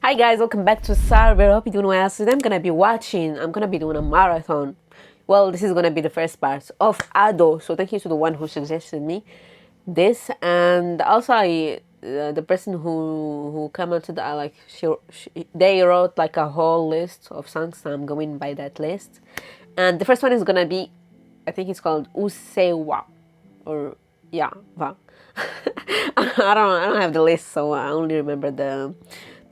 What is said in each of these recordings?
Hi guys, welcome back to Cyber. Hope you're doing well. Today I'm gonna be doing a marathon. Well, this is gonna be the first part of Ado. So thank you to the one who suggested me this, and also the person who commented, I like they wrote like a whole list of songs. So I'm going by that list, and the first one is gonna be, I think it's called Usewa, or yeah, va. I don't have the list, so I only remember the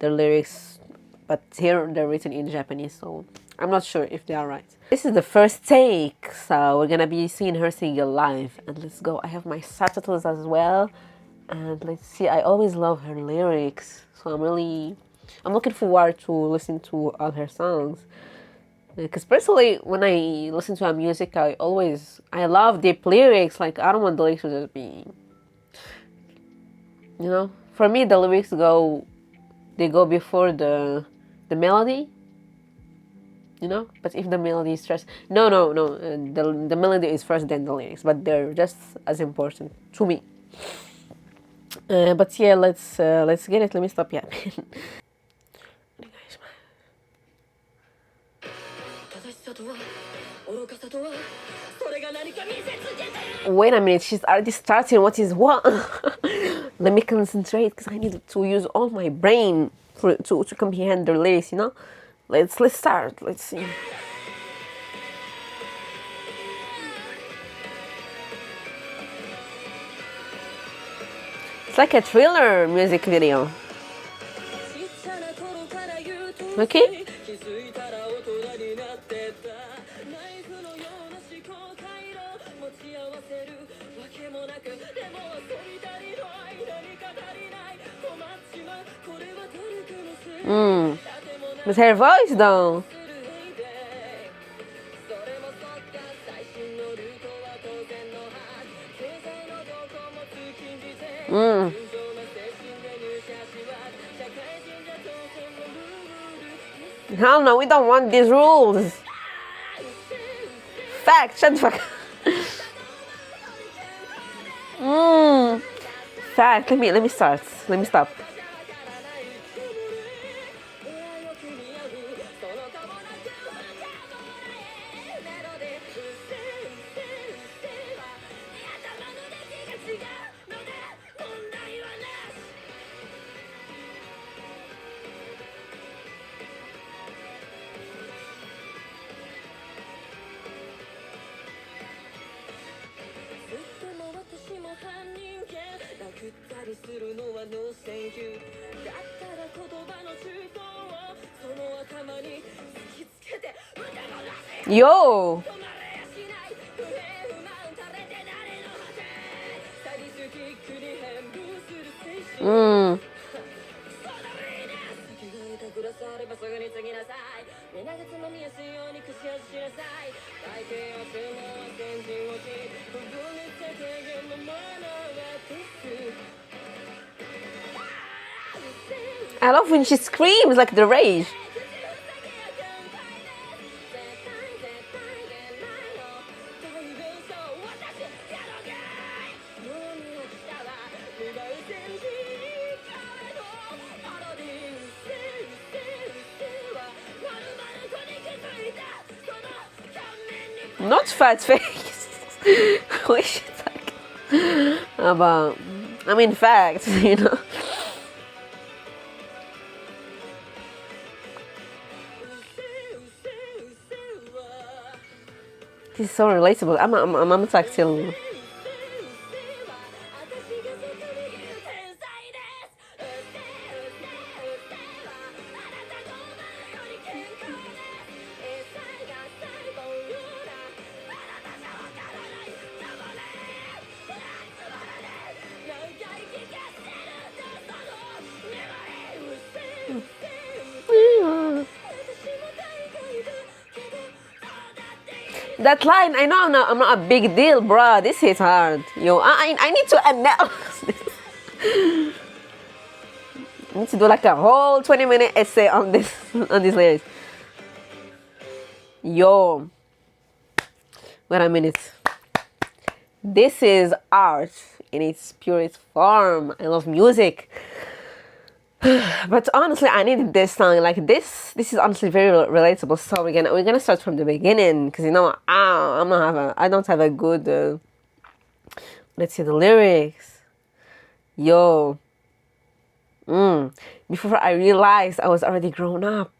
lyrics, but here they're written in Japanese, so I'm not sure if they are right. This is the first take, so we're gonna be seeing her sing live, and let's go. I have my subtitles as well, and let's see. I always love her lyrics, so I'm looking forward to listen to all her songs. Because personally, when I listen to her music, I love deep lyrics. Like, I don't want the lyrics to just be, for me the lyrics go before the melody, but if the melody is first, no, the melody is first, then the lyrics, but they're just as important to me. But yeah, let's get it. Let me stop. Yeah. Wait a minute, she's already starting. What is what? Let me concentrate, because I need to use all my brain to comprehend the lyrics. Let's start. Let's see. It's like a thriller music video. Okay. But her voice though. Hell no, we don't want these rules. Fact, shut the fuck up. Fact, let me start. Let me stop. Yo! I love when she screams like the rage. Not fat face. Which is like about, I mean, facts, This is so relatable. I'm like still. That line, I know I'm not a big deal, bruh. This is hard. Yo, I need to announce this. I need to do like a whole 20-minute essay on this lyrics. Yo, wait a minute. This is art in its purest form. I love music. But honestly, I needed this song. Like this is honestly very relatable. So we're gonna start from the beginning because I don't have a good. Let's see the lyrics. Yo, before I realized I was already grown up.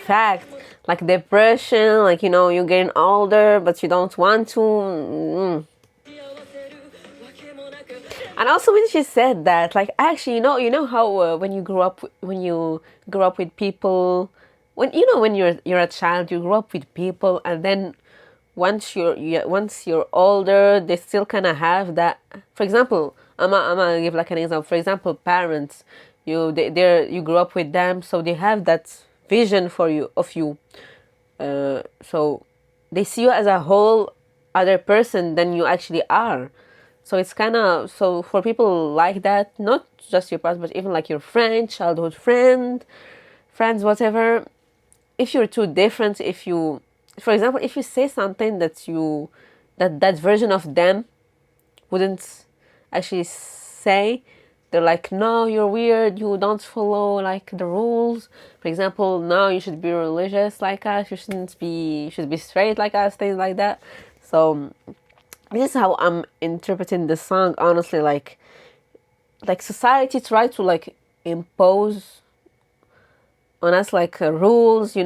Fact, like depression, like you're getting older, but you don't want to. And also when she said that, like actually, you know how when you grow up with people, when you're a child, you grow up with people, and then once you're older, they still kind of have that. For example, I'm gonna give like an example. For example, parents, you grew up with them, so they have that vision for you of you. So they see you as a whole other person than you actually are. So it's kind of so for people like that, not just your past, but even like your friend, childhood friends, whatever. If you're too different, if you, for example, if you say something that version of them wouldn't actually say, they're like, no, you're weird, you don't follow like the rules. For example, no, you should be religious like us, you should be straight like us, things like that. So this is how I'm interpreting the song, honestly. Like society try to like impose on us like rules, we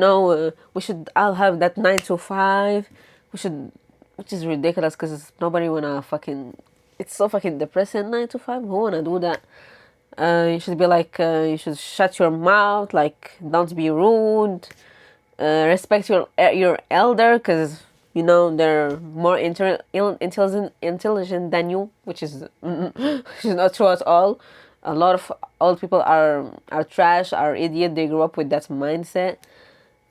should all have that 9 to 5. We should, which is ridiculous because nobody wanna fucking, it's so fucking depressing. 9 to 5, who wanna do that? You should be like, you should shut your mouth, like don't be rude, respect your elder because they're more intelligent than you, which is which is not true at all. A lot of old people are trash, are idiot. They grew up with that mindset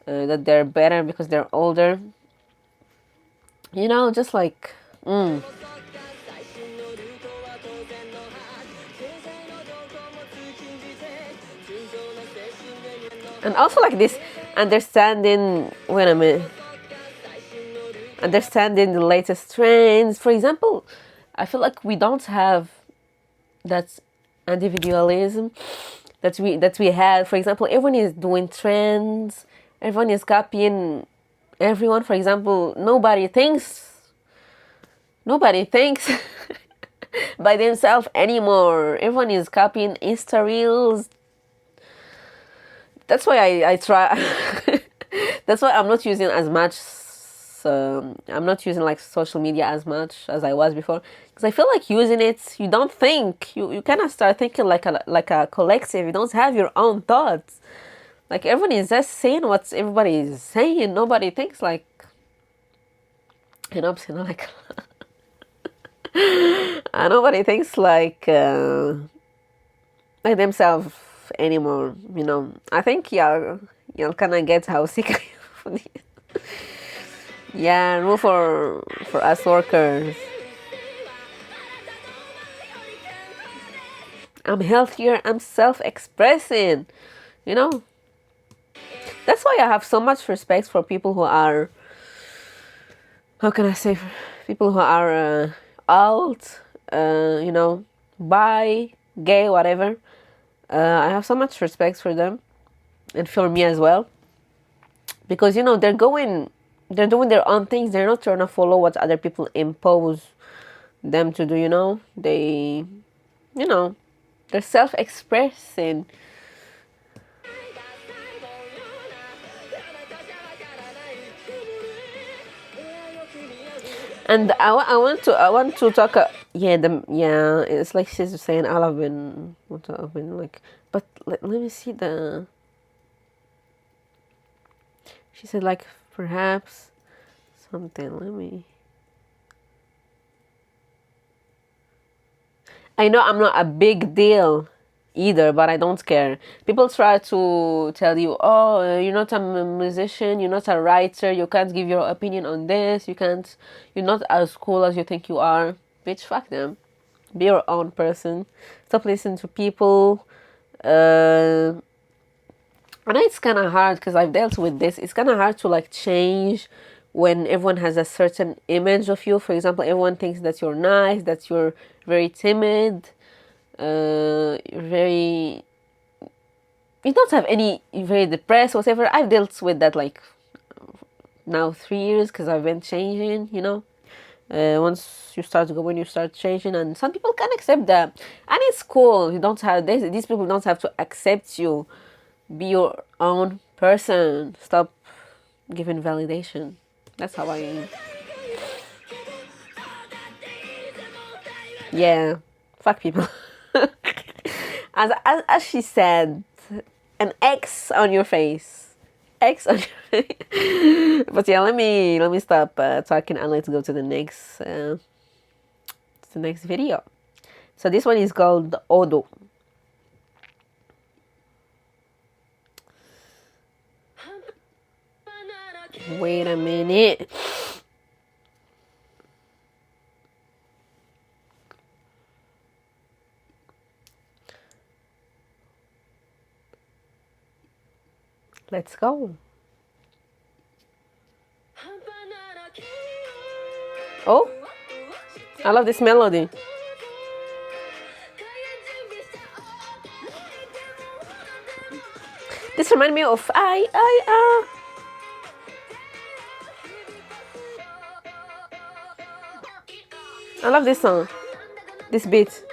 that they're better because they're older. Just like and also like this understanding. Wait a minute. Understanding the latest trends. For example, I feel like we don't have that individualism that we had. For example, everyone is doing trends, everyone is copying everyone. For example, nobody thinks by themselves anymore. Everyone is copying Insta reels. That's why I try. That's why I'm not using as much. I'm not using like social media as much as I was before because I feel like using it, you don't think. You kind of start thinking like a collective. You don't have your own thoughts. Like everyone is just saying what everybody is saying. Nobody thinks like like nobody thinks like themselves anymore. I think y'all kind of get how sick I am of this. Yeah, rule for us workers. I'm healthier. I'm self-expressing. You know. That's why I have so much respect for people who are. How can I say? People who are alt, bi, gay, whatever. I have so much respect for them, and for me as well. Because they're doing their own things. They're not trying to follow what other people impose them to do. They're self-expressing. And I want to talk. It's like she's saying I've been like, but let me see the. She said like perhaps something. Let me. I know I'm not a big deal either, but I don't care. People try to tell you, oh, you're not a musician, you're not a writer, you can't give your opinion on this, you're not as cool as you think you are. Bitch, fuck them. Be your own person. Stop listening to people. I know it's kind of hard because I've dealt with this. It's kind of hard to like change when everyone has a certain image of you. For example, everyone thinks that you're nice, that you're very timid, very, you don't have any, very depressed, whatever. I've dealt with that like now 3 years because I've been changing, you know. Once you start going, you start changing, and some people can accept that, and it's cool. You don't have these people don't have to accept you. Be your own person. Stop giving validation. That's how I. Yeah, fuck people. As she said, an X on your face. X on your face. But yeah, let me stop talking and let's go to the next video. So this one is called Odo. Wait a minute. Let's go. Oh, I love this melody. This reminds me of I love this song. This beat.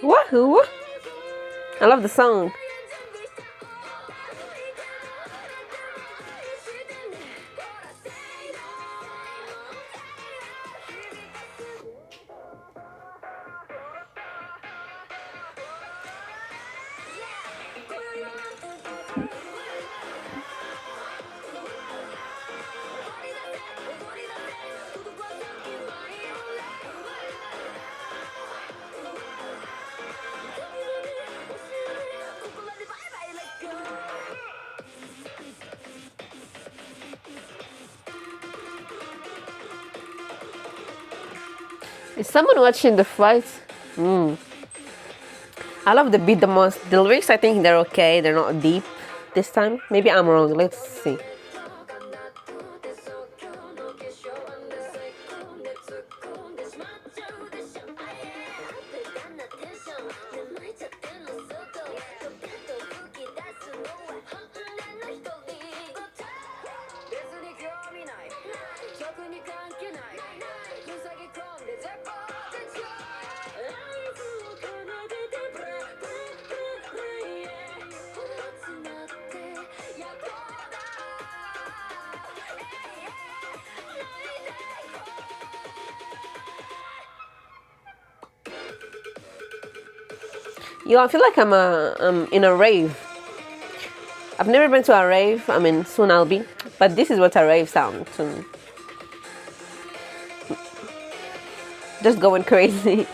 Wahoo! I love the song. Is someone watching the fight? I love the beat the most. The lyrics, I think they're okay. They're not deep this time. Maybe I'm wrong. Let's see. Yo, I feel like I'm in a rave. I've never been to a rave. I mean, soon I'll be. But this is what a rave sounds to me. Just going crazy.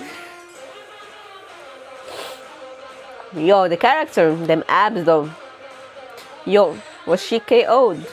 Yo, the character, them abs though. Yo, was she KO'd?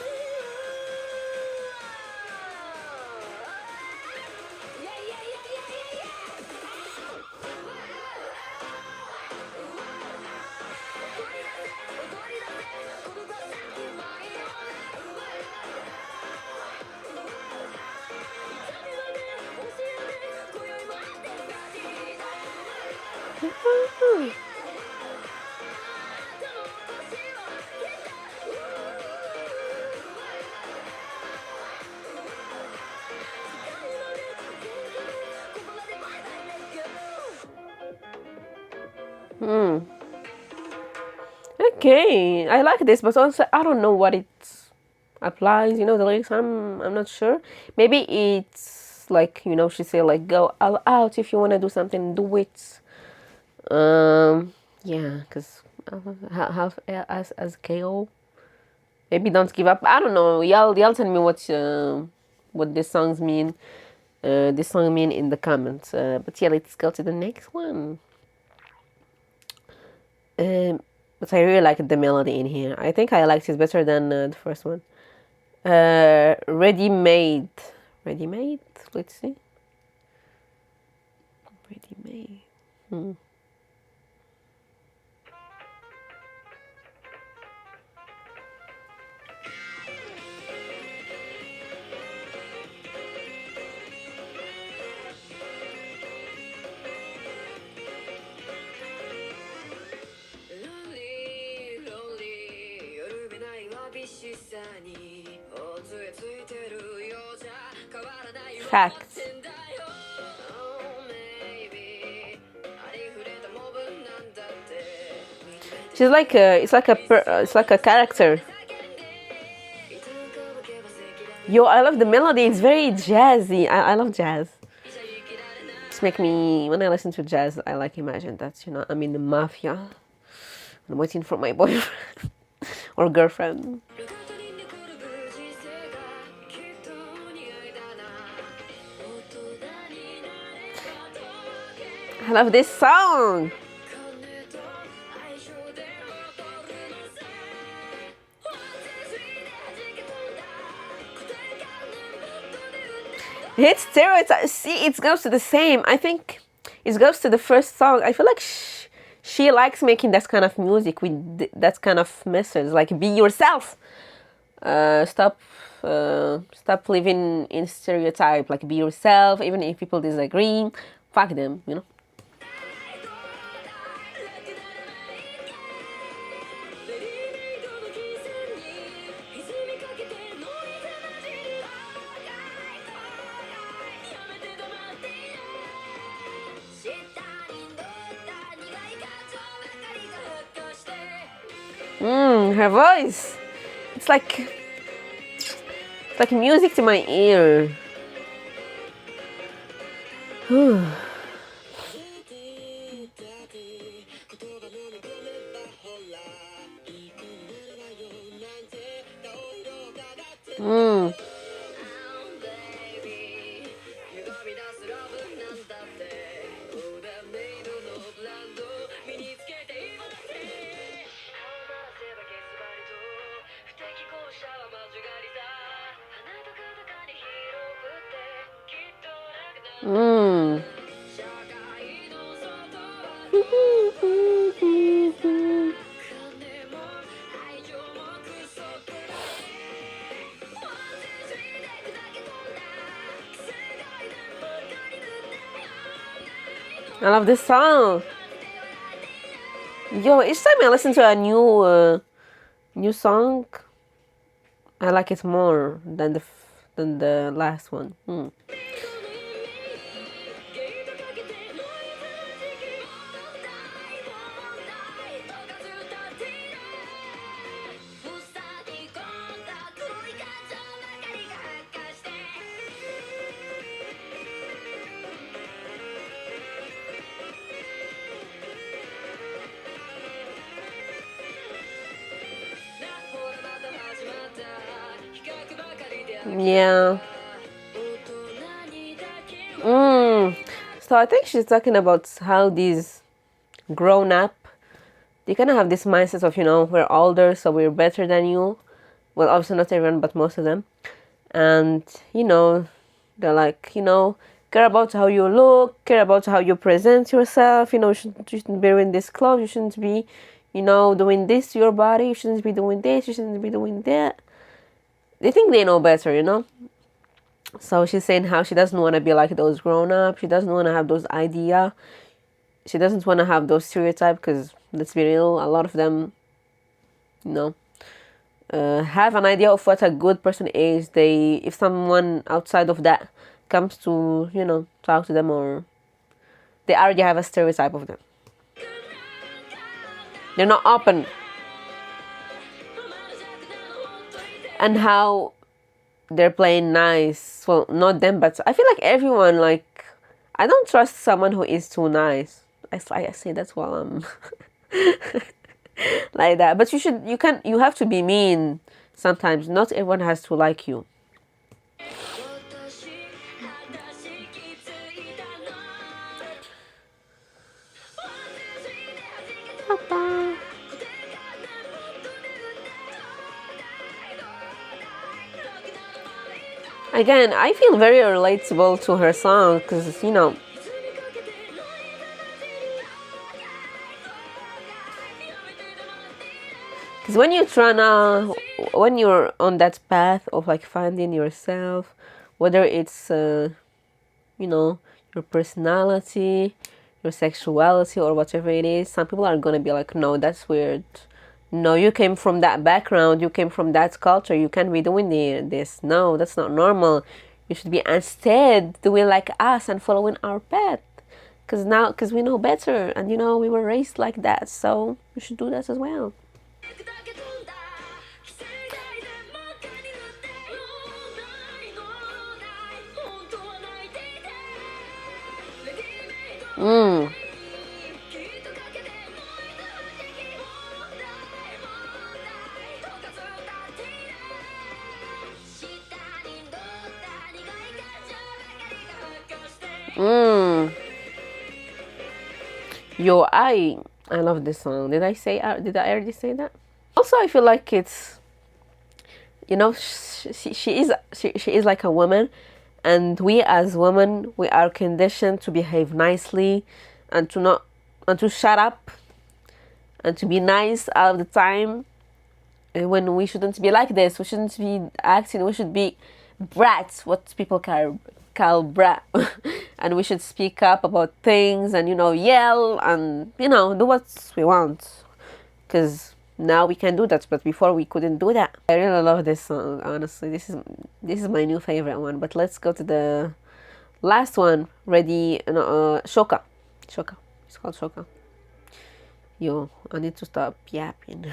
Okay, I like this, but also I don't know what it applies. You know, the lyrics. I'm not sure. Maybe it's like, you know, she said like go all out if you wanna do something, do it. Yeah, because as KO, Maybe don't give up. I don't know. Y'all tell me what these songs mean. This song mean in the comments. But yeah, let's go to the next one. But I really like the melody in here. I think I liked it better than the first one. Ready made. Ready made? Let's see. Ready made. Facts. She's like it's like a character. Yo, I love the melody. It's very jazzy. I love jazz. It's make me, when I listen to jazz, I like imagine that, you know, I'm in the mafia. I'm waiting for my boyfriend or girlfriend. I love this song. Hit stereotype. See, it goes to the same. I think it goes to the first song. I feel like she likes making that kind of music with that kind of message. Like, be yourself. Stop living in stereotype. Like, be yourself. Even if people disagree, fuck them. You know. Her voice. It's like music to my ear. I love this song. Yo, each time I listen to a new song, I like it more than the last one. Yeah. So I think she's talking about how these grown up, they kind of have this mindset of, you know, we're older, so we're better than you. Well, obviously not everyone, but most of them. And, you know, they're like, you know, care about how you look, care about how you present yourself. You know, you shouldn't be wearing this clothes, you shouldn't be, you know, doing this to your body, you shouldn't be doing this, you shouldn't be doing that. They think they know better, you know. So she's saying how she doesn't want to be like those grown up. She doesn't want to have those idea. She doesn't want to have those stereotypes because, let's be real, a lot of them, you know, have an idea of what a good person is. If someone outside of that comes to, you know, talk to them, or they already have a stereotype of them. They're not open. And how they're playing nice. Well, not them, but I feel like everyone, like, I don't trust someone who is too nice. I say that's while I'm like that. But you have to be mean sometimes not everyone has to like you. Again, I feel very relatable to her song because, because when you're on that path of like finding yourself, whether it's, you know, your personality, your sexuality, or whatever it is, some people are gonna be like, no, that's weird. No, you came from that background, you came from that culture, you can't be doing this. No, that's not normal. You should be instead doing like us and following our path. Because we know better, and we were raised like that, so we should do that as well. Mm. Mm. Yo, I love this song. Did I already say that? Also, I feel like it's, she is like a woman, and we as women, we are conditioned to behave nicely, and to not and to shut up, and to be nice all of the time, when we shouldn't be like this. We shouldn't be acting. We should be brats, what people call brat, and we should speak up about things, and yell, and do what we want, because now we can do that, but before we couldn't do that. I really love this song. Honestly, this is my new favorite one. But let's go to the last one. Ready? No, Shoka. Shoka. It's called Shoka. Yo, I need to stop yapping.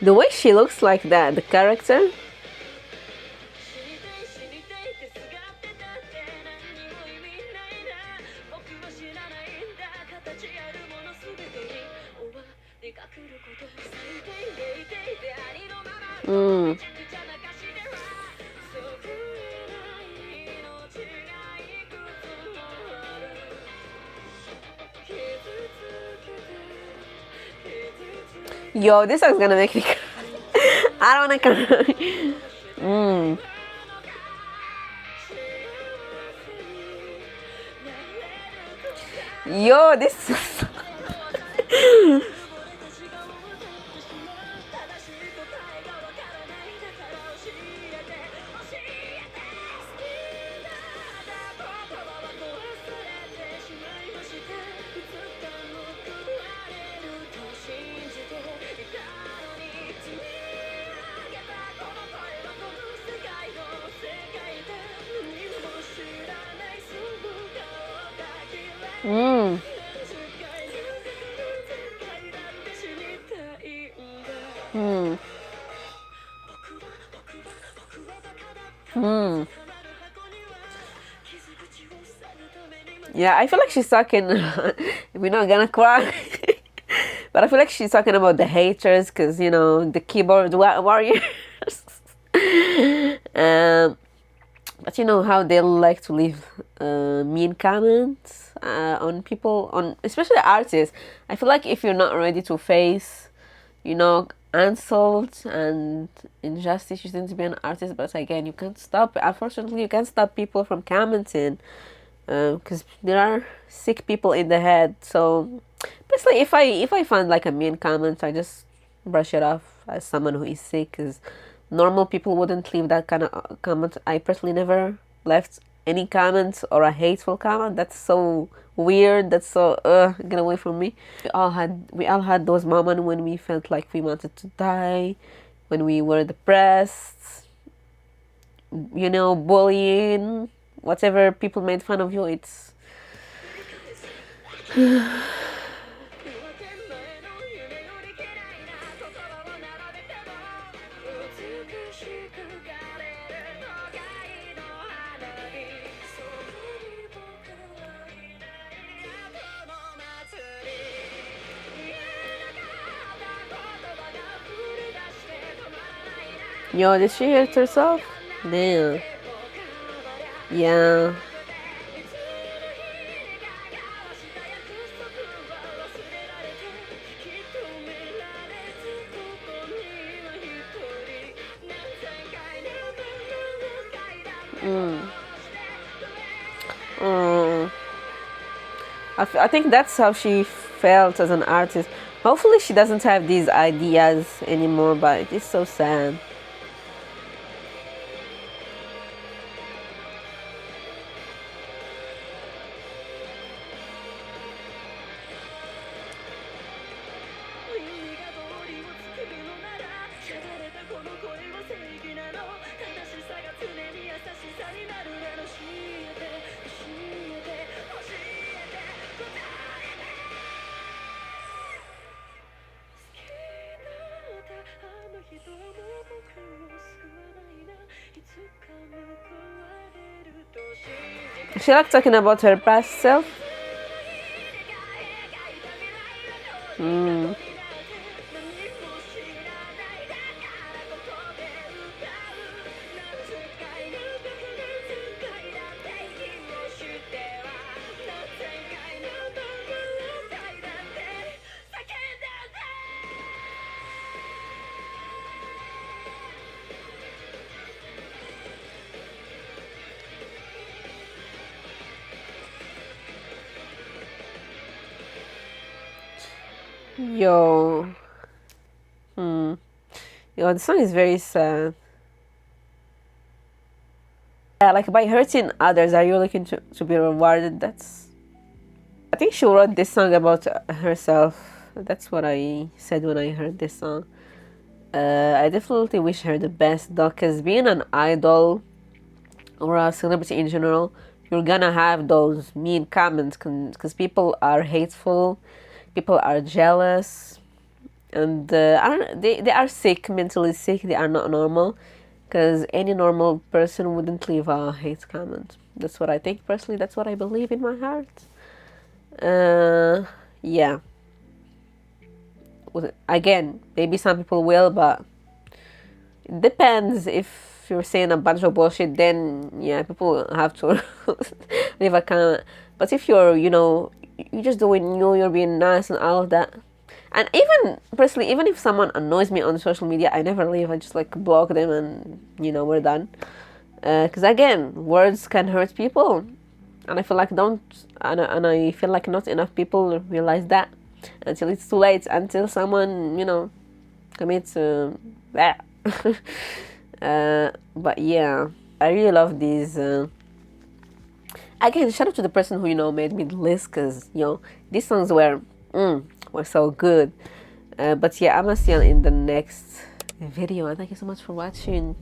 The way she looks like that, the character. Mm. Yo, this song's gonna make me cry. I don't wanna cry. Mm. Yo, this is Mm. Mm. Mm. Yeah, I feel like she's talking. We're not gonna cry, but I feel like she's talking about the haters, because the keyboard warriors. um, but you know how they like to leave mean comments on people, on especially artists. I feel like if you're not ready to face, insult and injustice, you shouldn't to be an artist. But again, you can't stop. Unfortunately, you can't stop people from commenting, because there are sick people in the head. So basically, if I find like a mean comment, I just brush it off as someone who is sick, because normal people wouldn't leave that kind of comment. I personally never left any comments or a hateful comment. That's so weird. That's so get away from me. We all had those moments when we felt like we wanted to die, when we were depressed, bullying, whatever people made fun of you. It's Yo, did she hurt herself? Damn. Yeah. Mm. I think that's how she felt as an artist. Hopefully, she doesn't have these ideas anymore, but it's so sad. She like talking about her past self. Mm. Yo. Hmm. Yo, the song is very sad. Yeah, like by hurting others, are you looking to be rewarded? That's. I think she wrote this song about herself. That's what I said when I heard this song. I definitely wish her the best, though, because being an idol or a celebrity in general, you're gonna have those mean comments because people are hateful, people are jealous, and they are sick, mentally sick. They are not normal, because any normal person wouldn't leave a hate comment. That's what I think personally. That's what I believe in my heart. Yeah. Again, maybe some people will, but it depends. If you're saying a bunch of bullshit, then yeah, people have to leave a comment. But if you're just doing you're being nice and all of that. And even personally, even if someone annoys me on social media, I never leave. I just like block them and we're done. Because again, words can hurt people, and I feel like don't and I feel like not enough people realize that until it's too late. Until someone commits that. But yeah, I really love these. Again, shout out to the person who made me the list, because these songs were so good. But yeah, I'm gonna see you in the next video, and thank you so much for watching.